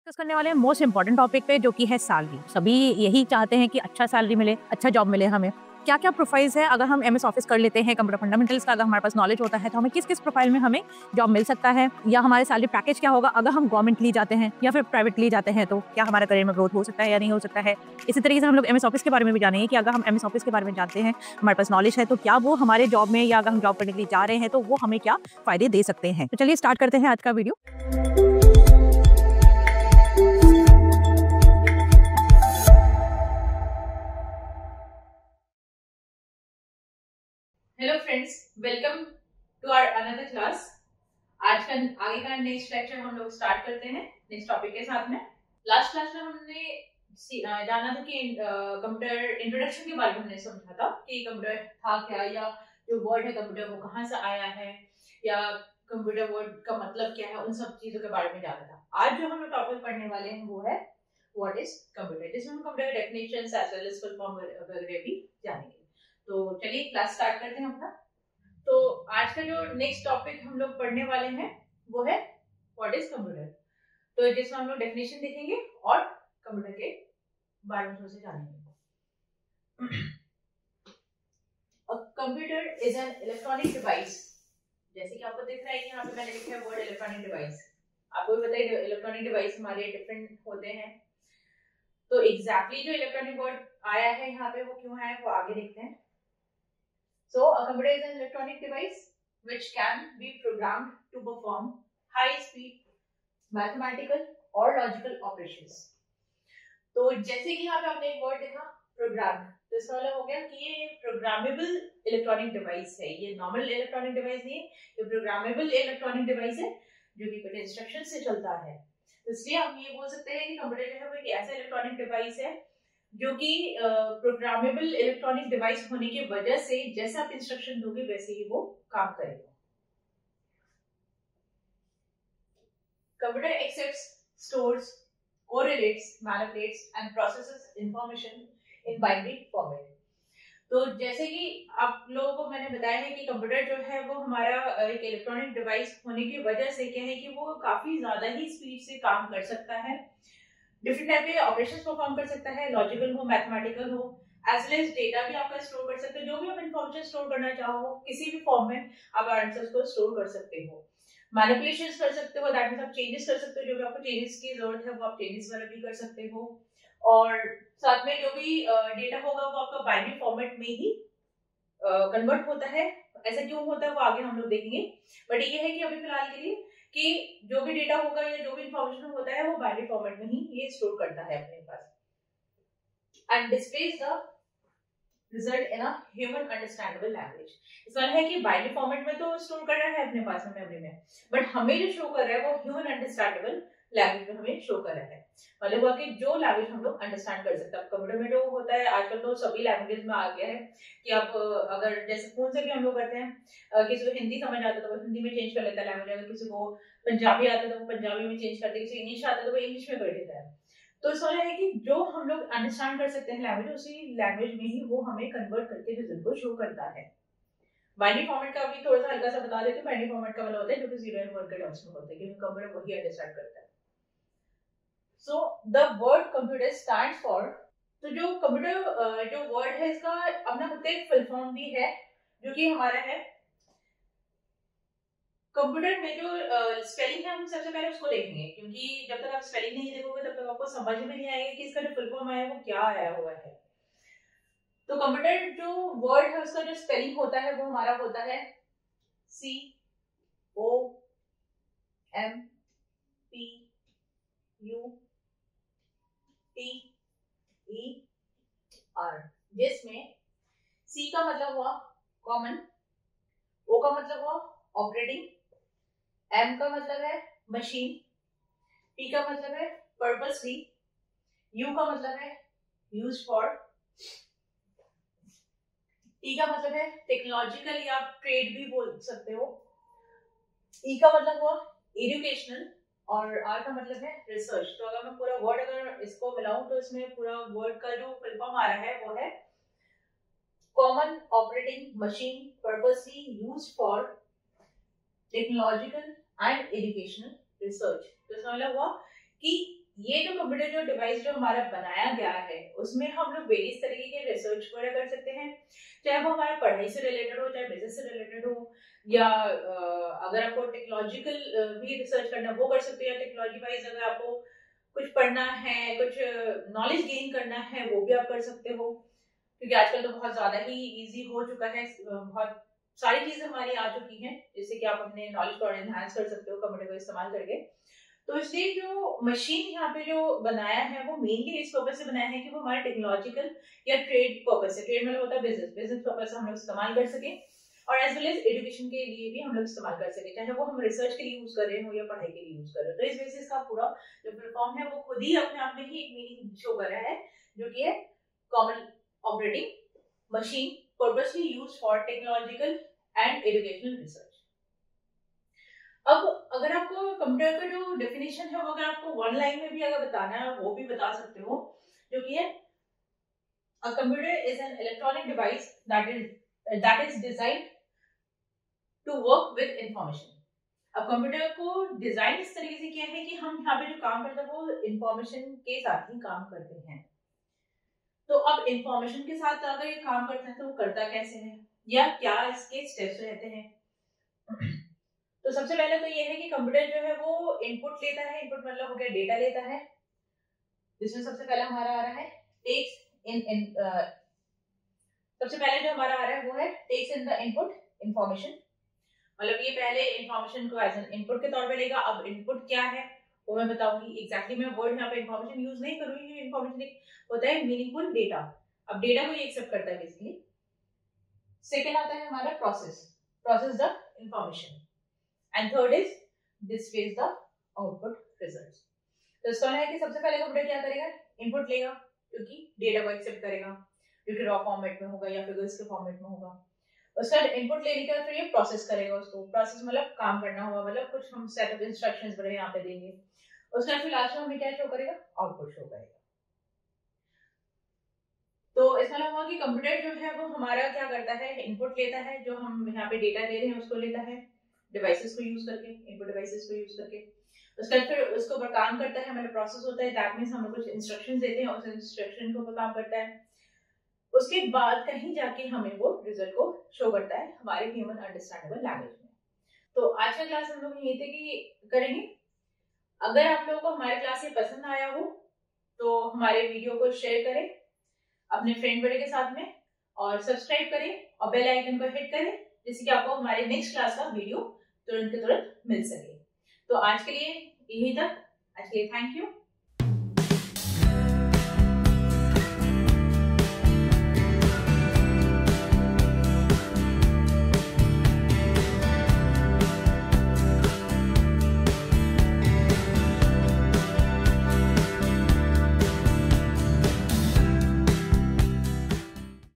Discuss करने वाले हैं मोस्ट इंपॉर्टेंट टॉपिक पे, जो कि है सैलरी। सभी यही चाहते हैं कि अच्छा सैलरी मिले, अच्छा जॉब मिले। हमें क्या क्या प्रोफाइल्स है, अगर हम एमएस ऑफिस कर लेते हैं, कंप्यूटर फंडामेंटल्स का अगर हमारे पास नॉलेज होता है, तो हमें किस किस प्रोफाइल में हमें जॉब मिल सकता है, या हमारे सैलरी पैकेज क्या होगा अगर हम गवर्नमेंटली जाते हैं या फिर प्राइवेटली जाते हैं, तो क्या हमारा करियर में ग्रोथ हो सकता है या नहीं हो सकता है। इसी तरीके से हम लोग एमएस ऑफिस के बारे में भी जानेंगे कि अगर हम एमएस ऑफिस के बारे में जानते हैं, हमारे पास नॉलेज है, तो क्या वो हमारे जॉब में, या अगर हम जॉब करने के लिए जा रहे हैं तो वो हमें क्या फायदे दे सकते हैं। तो चलिए स्टार्ट करते हैं आज का video. Hello friends, welcome to our another class. आज का आगे का नेक्स्ट लेक्चर हम लोग स्टार्ट करते हैं नेक्स्ट टॉपिक के साथ में। लास्ट क्लास में हमने जाना था कि कंप्यूटर इंट्रोडक्शन के बारे में हमने समझा था कि कंप्यूटर था क्या, या जो वर्ड है कंप्यूटर वो कहाँ से आया है, या कंप्यूटर वर्ड का मतलब क्या है, उन सब चीजों के बारे में जाना था। आज जो हम लोग टॉपिक पढ़ने वाले हैं वो है व्हाट इज कंप्यूटर, जिसमें हम computer definitions as well as full form वगैरह भी जानेंगे। तो चलिए क्लास स्टार्ट करते हैं अपना। तो आज का जो नेक्स्ट टॉपिक हम लोग पढ़ने वाले हैं वो है व्हाट इज कंप्यूटर। तो जिसमें हम लोग डेफिनेशन देखेंगे और कंप्यूटर के बारे में थोड़ा सा जानेंगे। Computer is an electronic device. जैसे कि आपको दिख रहा है कि यहाँ पे मैंने लिखा है वर्ड इलेक्ट्रॉनिक डिवाइस। आपको भी बताइए इलेक्ट्रॉनिक डिवाइस हमारे डिफरेंट होते हैं, तो एग्जैक्टली जो इलेक्ट्रॉनिक वर्ड आया है यहाँ पे वो क्यों है वो आगे देखते हैं। So a computer is an electronic device which can be programmed to perform high-speed mathematical or logical operations. तो जैसे कि यहाँ पे आपने एक वर्ड देखा प्रोग्राम, तो इसका मतलब हो गया कि ये प्रोग्रामेबल इलेक्ट्रॉनिक डिवाइस है। ये नॉर्मल इलेक्ट्रॉनिक डिवाइस नहीं है, ये प्रोग्रामेबल इलेक्ट्रॉनिक डिवाइस है जो कि कुछ इंस्ट्रक्शन से चलता है। तो इसलिए हम ये बोल सकते हैं कि कंप्यूटर जो है वो एक ऐसा इलेक्ट्रॉनिक डिवाइस है जो कि प्रोग्रामेबल इलेक्ट्रॉनिक डिवाइस होने की वजह से जैसा आप इंस्ट्रक्शन दोगे वैसे ही वो काम करेगा। Computer accepts, stores, correlates, manipulates and processes information in binary format. तो जैसे कि आप लोगों को मैंने बताया है कि कंप्यूटर जो है वो हमारा एक इलेक्ट्रॉनिक डिवाइस होने की वजह से क्या है कि वो काफी ज्यादा ही स्पीड से काम कर सकता है, डिफरेंट टाइप के ऑपरेशंस परफॉर्म कर सकता है, लॉजिकल हो, मैथमेटिकल हो, एज वेल एज डेटा भी आपका स्टोर कर सकते हो। जो भी आप इन्फॉर्मेशन स्टोर करना चाहो किसी भी फॉर्म में आप आंसर्स को स्टोर कर सकते हो, मैनिपुलेशंस कर सकते हो, दैट मींस आप चेंजेस कर सकते हो, जो भी आपको चेंजेस की जरूरत है वो आप चेंजेस वगैरह भी कर सकते हो, और साथ में जो भी डेटा होगा वो आपका बाइनरी फॉर्मेट में ही कन्वर्ट होता है। ऐसा क्यों होता है वो आगे हम लोग देखेंगे, बट ये है कि अभी फिलहाल के लिए कि जो भी डेटा होगा या जो भी इंफॉर्मेशन होता है वो बाइनरी फॉर्मेट में ही ये स्टोर करता है अपने पास and displays the result in a human understandable language. इसका मतलब है कि बाइनरी फॉर्मेट में तो स्टोर कर रहा है अपने पास में मेमोरी में, बट हमें जो शो कर रहा है वो ह्यूमन अंडरस्टैंडेबल लैंग्वेज में हमें शो कर रहा है। मतलब हुआ कि जो लैंग्वेज हम लोग अंडरस्टैंड कर सकते हैं। कंप्यूटर में जो होता है आजकल तो सभी लैंग्वेजेस में आ गया है कि आप अगर जैसे फोन से भी हम लोग करते हैं, किसी को हिंदी समझ आता है तो वो हिंदी में चेंज कर लेता है लैंग्वेज, अगर किसी को पंजाबी आता है तो वो पंजाबी में चेंज करते हैं, किसी इंग्लिश आता है तो वो इंग्लिश में कर देता है। तो इस वाला है कि जो हम लोग अंडरस्टैंड कर सकते हैं लैंग्वेज, उसी लैंग्वेज में ही वो हमें कन्वर्ट करके रिजल्ट को शो करता है। बाइनरी फॉर्मेट का भी थोड़ा सा हल्का सा बता देते हैं। बाइनरी फॉर्मेट का मतलब होता है जो कि 0 एंड 1 के टर्म्स में होता है, क्योंकि कंप्यूटर वही अंडरस्टैंड करता है। So the word computer stands for, तो जो कंप्यूटर जो वर्ड है इसका अपना खुद का एक फुल फॉर्म भी है जो कि हमारा है। कंप्यूटर में जो स्पेलिंग है हम सबसे पहले उसको देखेंगे, क्योंकि जब तक आप स्पेलिंग नहीं देखोगे तब तक आपको समझ में नहीं आएगा कि इसका जो फुल फॉर्म है वो क्या आया हुआ है। तो कंप्यूटर जो वर्ड है उसका जो स्पेलिंग होता है वो हमारा होता है COMPUTER, जिसमें C का मतलब हुआ कॉमन, O का मतलब हुआ ऑपरेटिंग, M का मतलब है मशीन, P का मतलब है पर्पसली, U का मतलब है यूज फॉर, T का मतलब है टेक्नोलॉजिकल या ट्रेड भी बोल सकते हो, E का मतलब हुआ एजुकेशनल, और R का मतलब है रिसर्च। तो अगर मैं पूरा वर्ड अगर इसको मिलाऊं तो इसमें पूरा वर्ड का जो फुल फॉर्म आ रहा है वो है common operating machine purposely used for technological and educational research. तो इसका मतलब हुआ कि ये जो कंप्यूटर जो डिवाइस जो हमारा बनाया गया है उसमें हम लोग वेरियस तरीके के रिसर्च वगैरह कर सकते हैं, चाहे वो हमारा पढ़ाई से रिलेटेड हो, चाहे बिजनेस से रिलेटेड हो, या अगर आपको टेक्नोलॉजिकल भी रिसर्च करना वो कर सकते हो, या टेक्नोलॉजी वाइज अगर आपको कुछ पढ़ना है, कुछ नॉलेज गेन करना है वो भी आप कर सकते हो, क्योंकि आजकल तो बहुत ज्यादा ही इजी हो चुका है, बहुत सारी चीजें हमारी आ चुकी हैं जिससे कि आप अपने नॉलेज को एनहांस कर सकते हो कंप्यूटर को इस्तेमाल करके। तो इसलिए जो मशीन यहाँ पे जो बनाया है वो मेनली इस पर्पज से बनाया है कि वो हमारे टेक्नोलॉजिकल या ट्रेड पर्पज से, ट्रेड मतलब होता है बिजनेस, बिजनेस पर्पज से हम लोग इस्तेमाल कर सके, और एज वेल एज एजुकेशन के लिए भी हम लोग इस्तेमाल कर सके, चाहे वो हम रिसर्च के लिए यूज कर रहे हो या पढ़ाई के लिए यूज कर रहे हो। तो इस बेसिस का पूरा जो प्लेटफॉर्म है वो खुद ही अपने आप में ही एक मीनिंग शो कर रहा है, जो कि है common operating machine purposely used for technological and educational research. अब अगर आपको कंप्यूटर का जो डेफिनेशन है वो अगर आपको वन लाइन में भी अगर बताना है वो भी बता सकते हो, जो कि है a computer is an electronic device that is designed to work with information. अब कंप्यूटर को डिजाइन इस तरीके से किया है कि हम यहाँ पे जो काम करते हैं वो इंफॉर्मेशन के साथ ही काम करते हैं। तो अब इंफॉर्मेशन के साथ अगर ये काम करता है तो वो करता कैसे है या क्या इसके स्टेप्स रहते हैं। तो सबसे पहले तो ये है कि कंप्यूटर जो है वो इनपुट लेता है, इनपुट मतलब हो गया डेटा लेता है, जिसमें सबसे पहला हमारा आ रहा है टेक्स इन सबसे पहले जो हमारा आ रहा है वो है takes in the input information, मतलब ये पहले इंफॉर्मेशन को एज एन इनपुट के तौर पे लेगा। अब इनपुट क्या है वो मैं बताऊंगी, एग्जैक्टली मैं वर्ड यहाँ पे इंफॉर्मेशन यूज नहीं करूंगी, इंफॉर्मेशन एक होता है मीनिंगफुल डेटा, अब डेटा को ये एक्सेप्ट करता है बेसिकली। सेकेंड आता है हमारा process the information, and third is displace the output results. तो इसका है कि सबसे पहले कंप्यूटर क्या करेगा, इनपुट लेगा, क्योंकि डेटा को एक्सेप्ट करेगा जो कि रॉ फॉर्मेट में होगा या फिगर्स के फॉर्मेट में होगा। उसका इनपुट लेने के बाद फिर ये प्रोसेस करेगा उसको, प्रोसेस मतलब काम करना होगा, मतलब कुछ हम सेट ऑफ इंस्ट्रक्शंस बड़े यहाँ पे देंगे, उसके बाद फिर लास्ट में हमें क्या शो करेगा, आउटपुट शो करेगा। तो इसका मतलब हुआ कि कंप्यूटर जो है वो हमारा क्या करता है, इनपुट लेता है, जो हम यहाँ पे डेटा दे रहे हैं उसको लेता है डिवाइसेस को यूज करके, इनपुट डिवाइसेस को यूज करके, उसके बाद फिर उसके ऊपर काम करता है, मतलब प्रोसेस होता है, दैट मींस हम लोग कुछ इंस्ट्रक्शंस देते हैं, उस इंस्ट्रक्शन के ऊपर काम करता है, उसके बाद कहीं जाके हमें वो रिजल्ट को शो करता है हमारे ह्यूमन अंडरस्टैंडेबल लैंग्वेज में। तो आज का क्लास हम लोग यही थे कि करेंगे। अगर आप लोगों को हमारे क्लास ये पसंद आया हो तो हमारे वीडियो को शेयर करें अपने फ्रेंड बड़े के साथ में, और सब्सक्राइब करें और बेल आइकन को हिट करें, जिससे कि आपको हमारे नेक्स्ट क्लास का वीडियो तुरंत के तुरंत मिल सके। तो आज के लिए यही तक, आज के लिए थैंक यू।